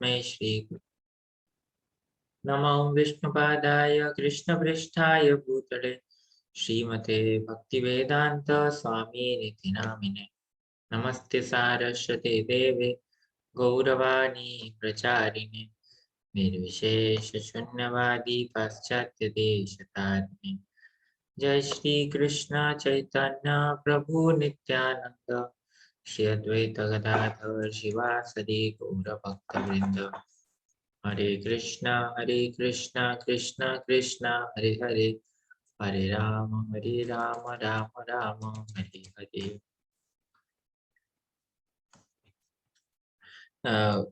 तस्मै श्री नमो विष्णुपादाय कृष्णपृष्ठाय भूतले श्रीमते भक्तिवेदांत स्वामी निधि नामिने नमस्ते सारस्वते देवे गौरवाणी प्रचारिणे निर्विशेष शून्यवादी पाश्चात्य देशतारिणे जय श्री कृष्ण चैतन्य प्रभु नित्यानंद श्री अद्वैत गदाधर शिवासदि गौर भक्तवृंद हरे कृष्णा कृष्णा कृष्णा हरे हरे हरे राम राम राम हरे हरे।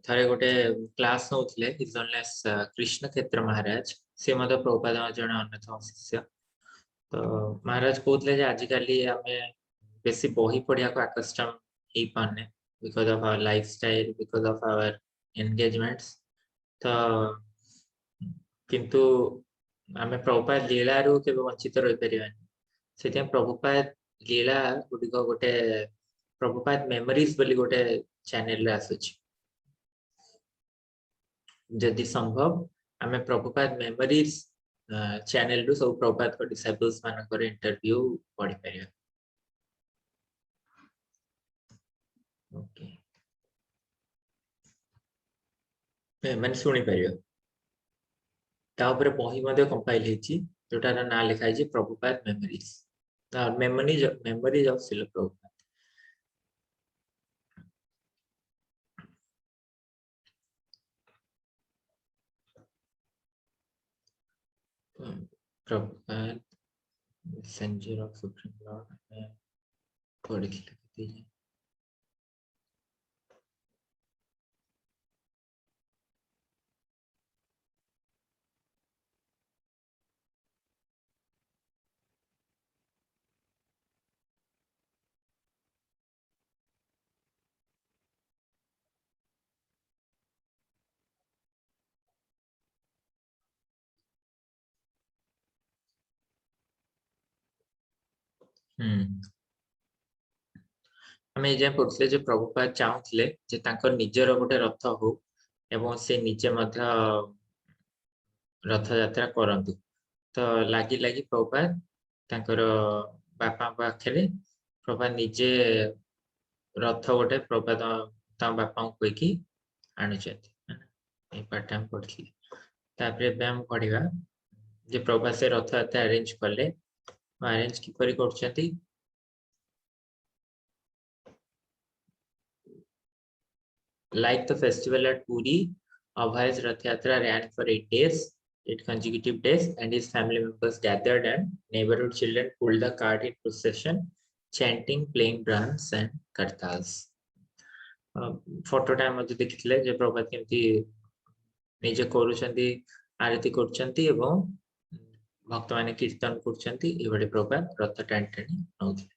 थरे गोटे क्लास नौथिले हिज ओनलेस कृष्ण क्षेत्र महाराज से मत प्रभुपाद जन अन्यतम शिष्य। तो महाराज कहते आजिकली आम बेसी बही पढ़िया को आकस्टम हो पाने because of our lifestyle because of our engagements. तो किंतु आम प्रभुपाद लीला रू के वंचित रही पारानी से प्रभुपाद लीला गुड़िक गोटे प्रभुपाद मेमोरीज बोली गोटे चैनल रे आसुची जदि संभव आम प्रभुपाद मेमोरीज चैनल रू सब प्रभुपाद को डिसाइपल्स मानकर इंटरव्यू पढ़ी पारिबा। ओके मैंने शुणी पार बही कंपाइल होती जोटार ना लिखाई Prabhupada memories memories of Srila Prabhupada. Prabhupada messenger of supreme lord पढ़ी लिखती आम ये पढ़ते जो प्रभुपाद चाहूले निजर गोटे रथ हो एवं से निजे रथ यात्रा करंतु। तो लगी लगी प्रभुपाद बापा पाखे प्रभुपाद निजे रथ गोटे प्रभुपाद बापा कहीकि आणुचंती पाठ हम पढ़ी पढ़ा जे प्रभुपाद से रथ यात्रा अरेंज कले arrange किपरि करछंती। Like the festival at Puri, Abhay's Rath Yatra ran for 8 days, 8 consecutive days, and his family members gathered and neighborhood children pulled the cart in procession, chanting, playing drums and kartals. Photo time मते देखितले जे प्रभुपाद केमती निजे करूछंती आरती करछंती एवं भक्त माने कीर्तन करछंती एबडे प्रभुपाद रथ टाणी टाणी नउथले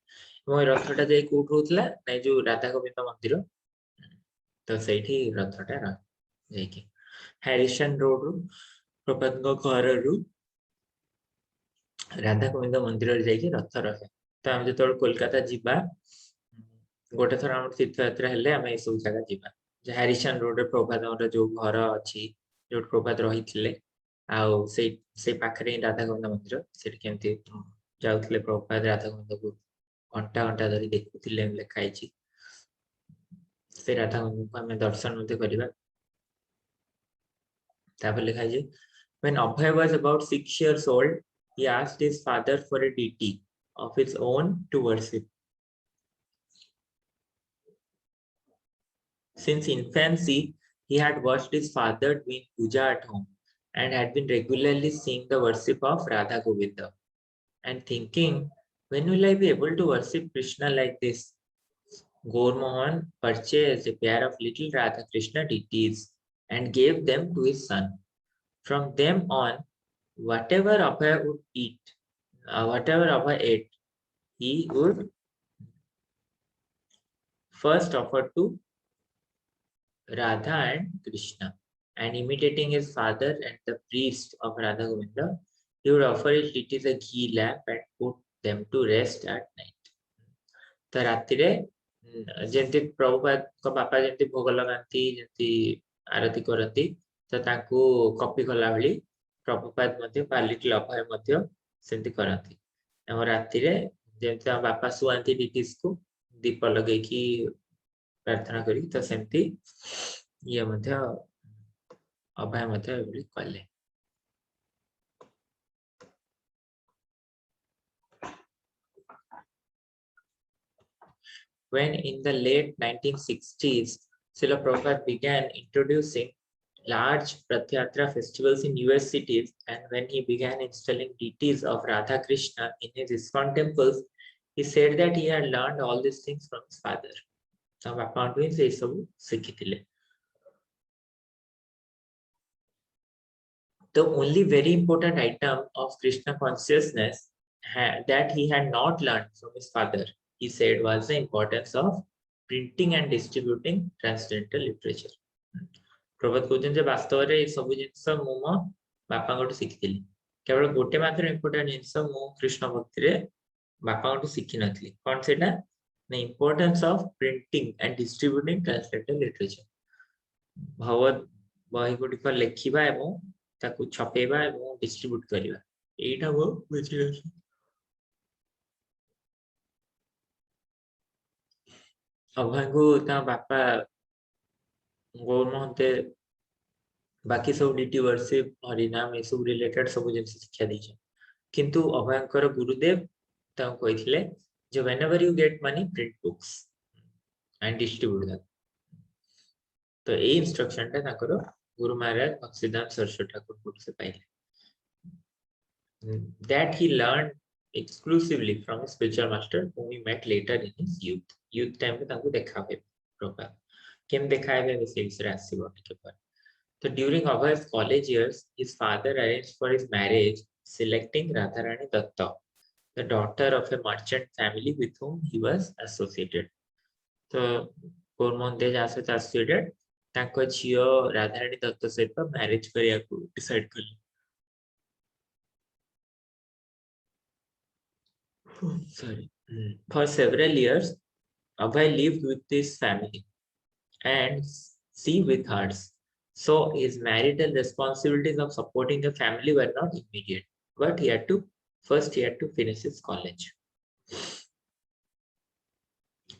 एवं रथटा जे कोठ होतला नै जो राधा गोविंद मंदिर तो सही रथटा रही हैरिसन रोड रु प्रभुपाद घर रु राधा गोविंद मंदिर जाकि रथ रहे। तो आम जो कोलकाता जीवा गोटे थर आम तीर्थ यात्रा हेले आम ये सब जगह जीवा हैरिसन रोड प्रभुपाद जो घर अच्छी जो प्रभुपाद रही से पाखे राधा गोविंद मंदिर से केमती जाऊे प्रभुपाद राधा गोविंद को घंटा घंटा धरी देखुले लिखाई से राधा गोविंद को आम दर्शन करवा। When Abhay was about 6 years old, he asked his father for a deity of his own to worship. Since infancy, he had watched his father doing puja at home and had been regularly seeing the worship of Radha Govinda and thinking, when will I be able to worship Krishna like this? Gaur Mohan purchased a pair of little Radha Krishna deities and gave them to his son. From them on, whatever Abhay would eat, whatever Abhay ate, he would first offer to Radha and Krishna, and imitating his father and the priest of Radha Govinda, he would offer his deities a ghee lamp and put them to rest at night. तो राति रे जेंति प्रभुपाद को बापा जेंति भोग लगांती जेंति आरती करती तो ताकू copy कला भली प्रभुपाद मध्य पालिटी अभय मध्य सेमती करती हम राति रे जेमती हम बापा सुआंती डिटीज को दीप लगे की प्रार्थना करी तो सेमती ये मध्य अभय मध्य कले when in the late 1960s Srila Prabhupada began introducing large Rath Yatra festivals in US cities, and when he began installing deities of Radha Krishna in his ISKCON temples, he said that he had learned all these things from his father. The only very important item of Krishna consciousness that he had not learned from his father, he said, was the importance of printing and distributing transcendental literature. प्रभात कहते वास्तव में सब जिन मो बापा शिखी केवल गोटे मात्र important जिन कृष्ण भक्ति बापा शिखी नी कौन से importance of printing and distributing translated literature भगवत बही गुड़िक लेखा ताकू छपेबा एवं डिस्ट्रीब्यूट करबा एटा वो बुझी अभय को ता बापा गौर महंते बाकी सब डीटी वर्शिप हरिनाम ए सब रिलेटेड सब जिन शिक्षा दी किंतु अभयंकर गुरुदेव ता कहिथिले जे whenever you get money print books and distribute that तो ए इंस्ट्रक्शन ता ताकर गुरु महाराज भक्तिसिद्धांत सरस्वती ठाकुर को से पाइले that he learned exclusively from his spiritual master whom he met later in his youth time में ताको देखा है प्रभा केम देखा है वैसे विषय आसीबो के पर so during Abhay's college years his father arranged for his marriage selecting Radharani Datta the daughter of a merchant family with whom he was associated तो गोरमोहन जासे associated ताको झियो राधारानी दत्त सहित मैरिज करिया को डिसाइड कर sorry for several years Abhay lived with his family and she with hers so his marital responsibilities of supporting the family were not immediate but he had to finish his college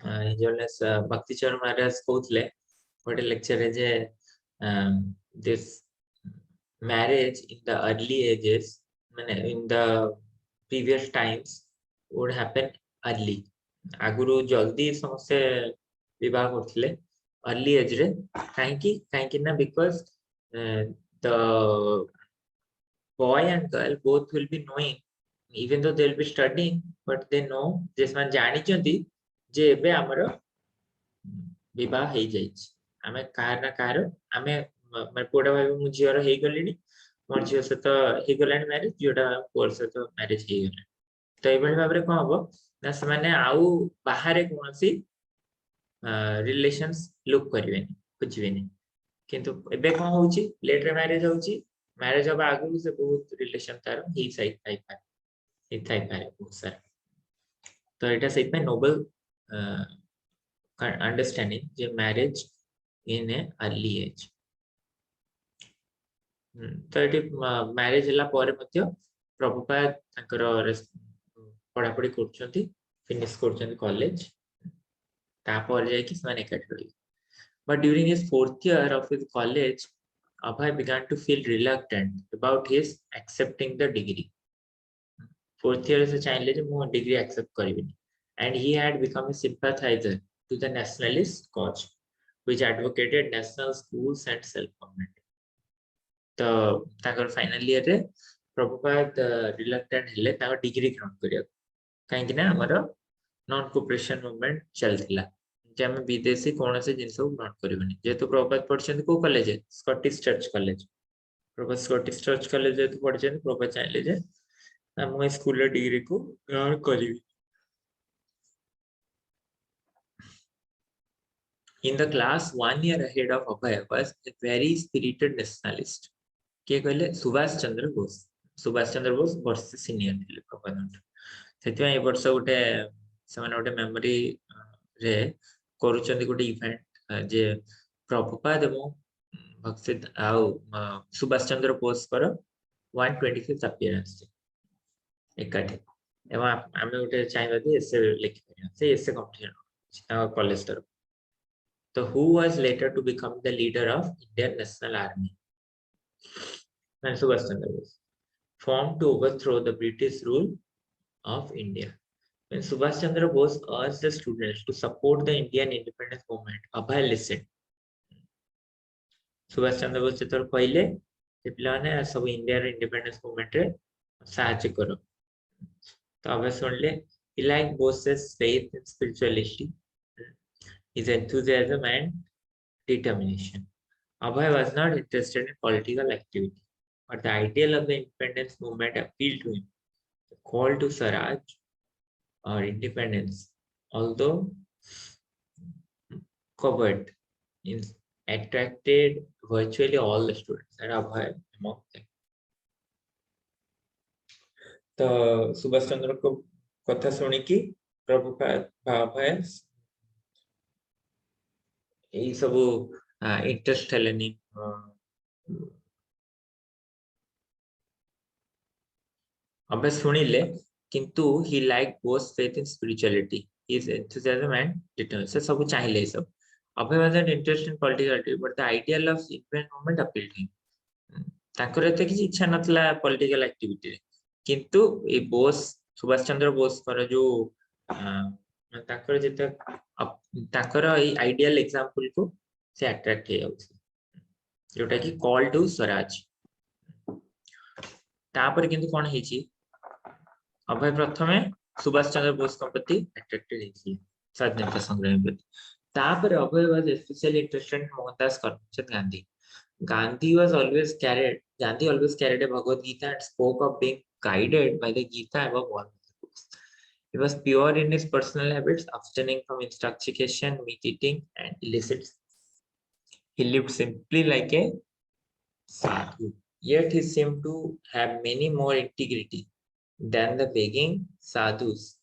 Bhakti Charan Maharaj कहउतले गोटे lecture है जे this marriage in the early ages in the previous times would happen early आगुरु जल्दी समस्ते विवाह करथिले early age रे काहे ना because the boy and girl both will be knowing even though they will be studying but they know जेसमान जानि चंदी जे एबे हमर विवाह हे जाई आमे कार ना कार आमे मर पोडा भाई मु जियर हे गलिनी मोर जियो से तो हे गलानी मैरिज जोडा कोर से तो मैरिज हे गला तो एबे भाबरे कोन हबो ना से माने आउ बाहर कोनसी रिलेशंस लुक करिवेनी बुझिवेनी किंतु एबे कोन होउची लेट रे मैरिज अब आगु से बहुत रिलेशन तार ही थाई पारे बहुत सारा तो एटा सहित में नोबल अंडरस्टैंडिंग जे marriage in a early age तो ये मैरिज हला पर मध्य प्रभुपाद तांकर पढ़ा पढ़ी करछंती फिनिश करछंती कॉलेज तापर जाय कि समान एकाठी रही but during his 4th year of his college Abhay began to feel reluctant about his accepting the degree 4th year से चाहिले जे मो डिग्री एक्सेप्ट करबिनी and he had become a sympathizer to the nationalist cause which advocated national schools and self-government तो ताकर final year रे Prabhupada reluctant हेले ताकर degree ग्रहण करिया काहे कि ना हमर नॉन कोऑपरेशन मूवमेंट चलथिला जे हम विदेशी कोन से जिंस ग्रहण करबनी जेतु प्रभुपाद पढ़छन को कॉलेज है Scottish church college Prabhupada Scottish church college जेतु पढ़छन प्रभुपाद चाहिले जे हम स्कूल रे डिग्री को ग्रहण करिवि in the class 1 year ahead of Abhay was a very spirited nationalist के कहले सुभाष चंद्र बोस वर्ष सीनियर थिले प्रभुपाद सेतिया ए वर्ष गोटे समान गोटे मेमोरी रे करूचंदी गोटे इवेंट जे प्रभुपाद एवं भगत आउ सुभाष चंद्र बोस कर 125th अपीयरेंस एकाठी एवं आम गोटे चाहिए कि एसे लिखिपर से एसे कंपटीशन कॉलेज तरफ तो who was later to become the leader of Indian National Army and Subhash Chandra Bose formed to overthrow the British rule of India. When Subhash Chandra Bose urged the students to support the Indian independence movement, Abhay listened. Subhash Chandra Bose जेतर कहले जे पिलाने सब India रे independence movement रे सहायता करो तो अबे सुनले he liked Bose's faith in spirituality, his enthusiasm and determination. Abhay was not interested in political activity, but the ideal of the independence movement appealed to him. The call to Swaraj or independence, although covert, attracted virtually all the students, and Abhay among them. तो सुभाष चंद्र को कथा सुनी कि प्रभुपाद अभय यही सब interest हेलेनी अबे सुनिले किंतु he liked both faith and spirituality, his enthusiasm and determination से सब चाहिए सब अबे was an interest in political activity but the ideal of independent movement appealed to him ताकर एते किसी इच्छा नतला political activity रे किंतु ए बोस सुभाष चंद्र बोस कर जो ताकर जेते ताकर ए आइडियल एग्जांपल को से अट्रैक्ट हे जाउछ जोटा कि कॉल टू स्वराज तापर किंतु कोन हेची अभय प्रथमे सुभाष चंद्र बोस को प्रति अट्रैक्टेड हेची स्वाधीनता संग्राम प्रति तापर अभय वाज specially interested in Mohandas Karamchand Gandhi Gandhi always carried a Bhagavad Gita and spoke of being guided by the Gita above all books. He was pure in his personal habits, abstaining from intoxication, meat eating, and illicit. He lived simply like a sadhu. Yet he seemed to have many more integrity than the begging sadhus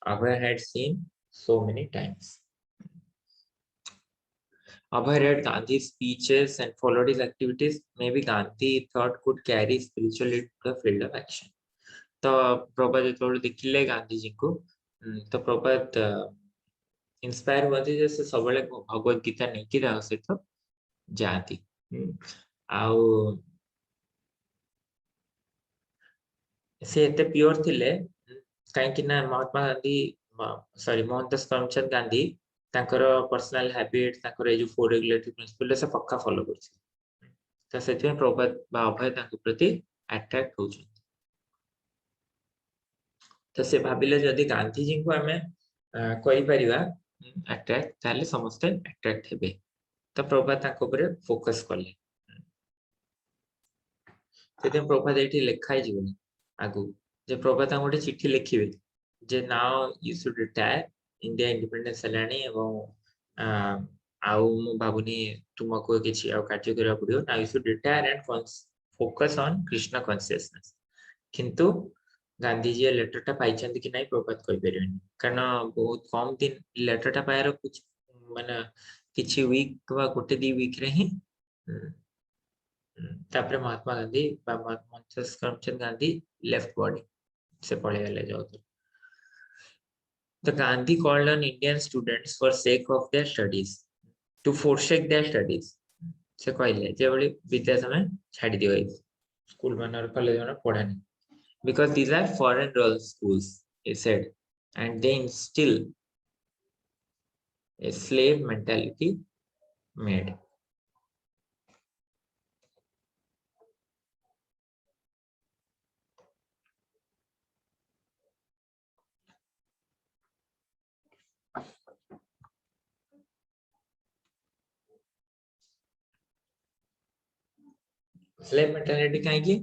Abhay had seen so many times. Abhay read Gandhi's speeches and followed his activities. Maybe Gandhi thought could carry spirituality to the field of action. तो प्रभुपाद जो देखिले गांधी जी को तो Prabhupada inspire हुआ थे जैसे सबले भगवत गीता नहीं की रहा से तो जाती आउ से एते प्योर थिले काहे कि ना महात्मा गांधी सॉरी मोहनदास करमचंद गांधी तांकर पर्सनल हैबिट तांकर ए जो फोर रेगुलेटरी प्रिंसिपल से पक्का फॉलो करछि त सेति प्रभुपाद बा अभय तांक प्रति अट्रैक्ट हो छ तो से भाबिले जदि गांधी जी को हमें करि परिबा अट्रैक्ट ताले समस्त अट्रैक्ट हेबे तो प्रभुपाद तांक ऊपर फोकस करले सेति प्रभुपाद एठी लिखाई जीवन आगु जे प्रभुपाद तांक गोटे चिट्ठी लिखिबे जे now you should retire India independence हलानी एवं आउ मु भाबुनी तुमको किछि आ कार्य करा पड़ियो now you should retire and focus on Krishna consciousness किंतु गांधी जी लेटर टा पाइछन कि नहीं प्रभुपाद कहि परिबेनी कारण बहुत कम दिन लेटर टा पायर कुछ माने किछि वीक वा गोटे दी वीक रे ही तापर महात्मा गांधी बा मोहनदास करमचंद गांधी लेफ्ट बॉडी से पळे गले जाउ The Gandhi called on Indian students for sake of their studies to forsake their studies. से कहले जे बली विद्या समय छाडी दियो स्कूल मनर कॉलेज मन पढानी because these are foreign rule schools he said and they instill a slave mentality made slave mentality काहे कि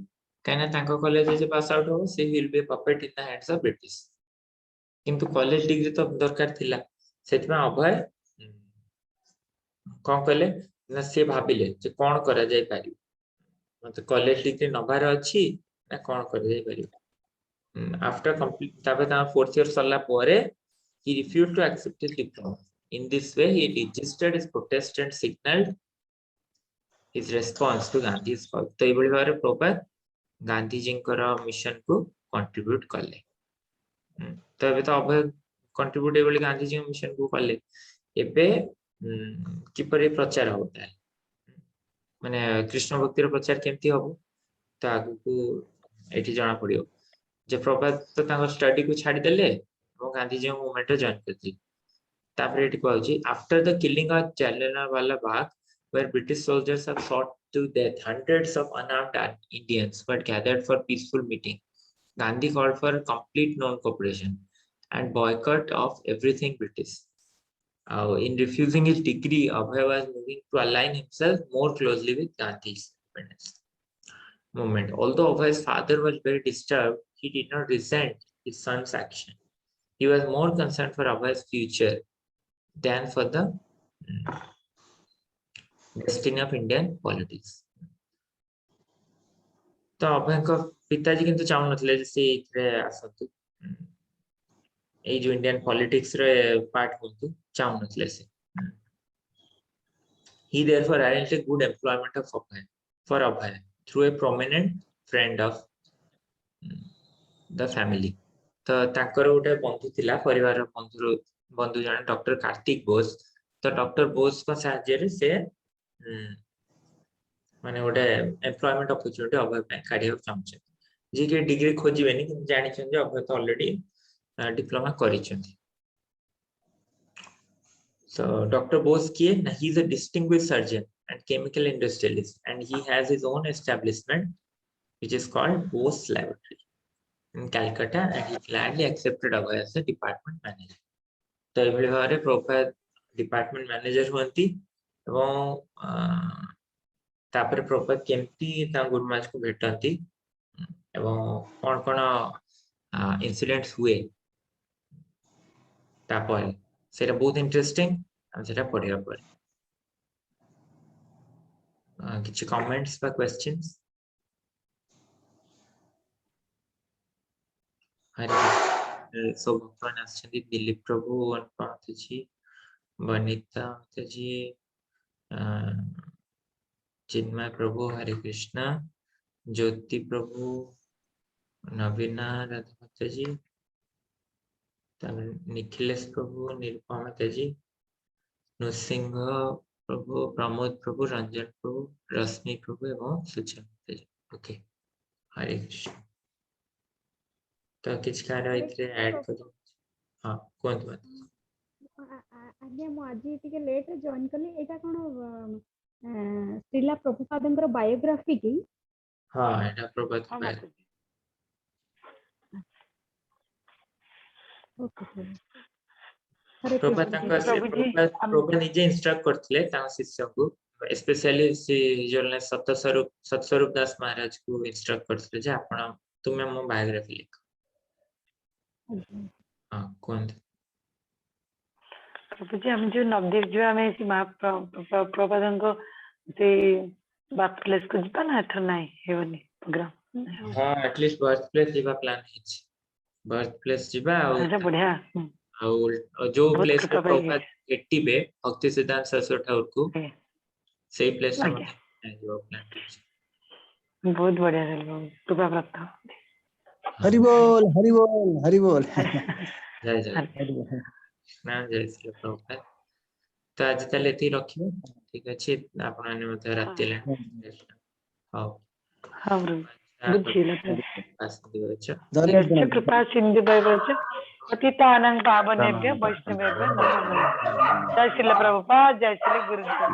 कहना तांको कॉलेज जे पास आउट हो से will be puppet in the hands of British किंतु कॉलेज डिग्री तो दरकार थिला सेति में अभय कोन कहले ना से भाबिले जे कोन करा जाय पारि मते कॉलेज डिग्री नबार अछि ना कोन करा जाय पारि आफ्टर कंप्लीट ताबे ता फोर्थ ईयर सरला परे he refused to accept his diploma in this way he registered his protest and signaled his response to Gandhi's call. तो ये बड़ी बार प्रभुपाद गांधी जी मिशन को कंट्रीब्यूट कले। तो एबे तो अभय कंट्रीब्यूट ये बोली गांधी जी मिशन को कले। एबे किपरि प्रचार होता है माने कृष्ण भक्तिर प्रचार केमती हबो तो आगु को एठी जाना पड़ियो। जे प्रभुपाद तो तांको स्टडी को छाड़ी देले और गांधी जी मूवमेंट जॉइन करथि। तापर एठी कहउची after the killing of Jallianwala Bagh where British soldiers have shot to death hundreds of unarmed Indians were gathered for peaceful meeting. Gandhi called for complete non-cooperation and boycott of everything British. In refusing his degree, Abhay was moving to align himself more closely with Gandhi's independence movement. Although Abhay's father was very disturbed, he did not resent his son's action. He was more concerned for Abhay's future than for the destiny of Indian politics. तो अभय को पिताजी किंतु चाहू नथिले जे से इथरे आसतु ए जो Indian politics रे part होतु चाहू नथिले से। He therefore arranged a good employment of Abhay for Abhay through a prominent friend of the family. तो ताकर गोटे बंधु थिला परिवार बंधु जने डॉक्टर कार्तिक बोस। तो डॉक्टर बोस को साहाय्य रे से माने गोटे एम्प्लॉयमेंट अपॉर्चुनिटी अभय पे काढियो चाहछे जे के डिग्री खोजिबेनी कि जानि छन जे अभय तो ऑलरेडी डिप्लोमा करिछथि। So Dr. Bose he is a distinguished surgeon and chemical industrialist, and he has his own establishment which is called Bose Laboratory in Calcutta, and he gladly accepted Abhay as a department manager. तो ये बड़े बारे profile department manager होती एवं तापर profile केमती ता गुरुमाज को भेटती एवं कौन कौन इंसिडेंट्स हुए तापर सेटा बहुत इंटरेस्टिंग हम सेटा पढ़िया पर किछि कमेंट्स बा क्वेश्चंस। हरि सो भगवान आछंदी दिलीप प्रभु अनुपम जी वनिता जी चिन्मय प्रभु हरे कृष्णा ज्योति प्रभु नवीना राधा जी निखिलेश प्रभु निरुपमा जी नृसिंह प्रभु प्रमोद प्रभु रंजन प्रभु रश्मि प्रभु एवं सुचना जी। ओके हरे कृष्ण। तो किछ कार्य इतरे ऐड करो। हां कोन बात आगे मु आज टिके लेट जॉइन करली एटा कोन श्रीला प्रभुपादंकर बायोग्राफी की। हां एटा Prabhupada biography. Okay sir Prabhupada निजे इंस्ट्रक्ट करथिले ता शिष्य को स्पेशली से जर्नल सतस्वरूप दास महाराज को इंस्ट्रक्ट करथिले जे आपण तुमे मो बायोग्राफी लिख। हां कोन प्रभुजी हम जो नवदीप जो हमें सी प्रभुपादन को से बात प्लेस को जिता ना था नहीं हेवनी प्रोग्राम। हां एटलीस्ट बर्थ प्लेस जीवा प्लान है बर्थ प्लेस जीवा अच्छा बढ़िया और जो प्लेस पे प्रभुपाद 80 पे भक्ति सिद्धांत सरस्वती ठाकुर को सही प्लेस में जो प्लान बहुत बढ़िया है कृपा प्राप्त हरि बोल हरि बोल हरि बोल जय जय ना जय श्री प्रभुपाद। तो आज तले ती रखियो ठीक अछि आपण ने मते राति ले हां हां बुझिला पास दियो छ धन्यवाद कृपा सिंधु भैरवच पतितानं पावनेभ्य वैष्णवेभ्य नमो नमः। जय श्री प्रभुपाद जय श्री गुरुदेव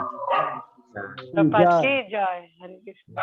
प्रभुपाद की जय हरे कृष्ण।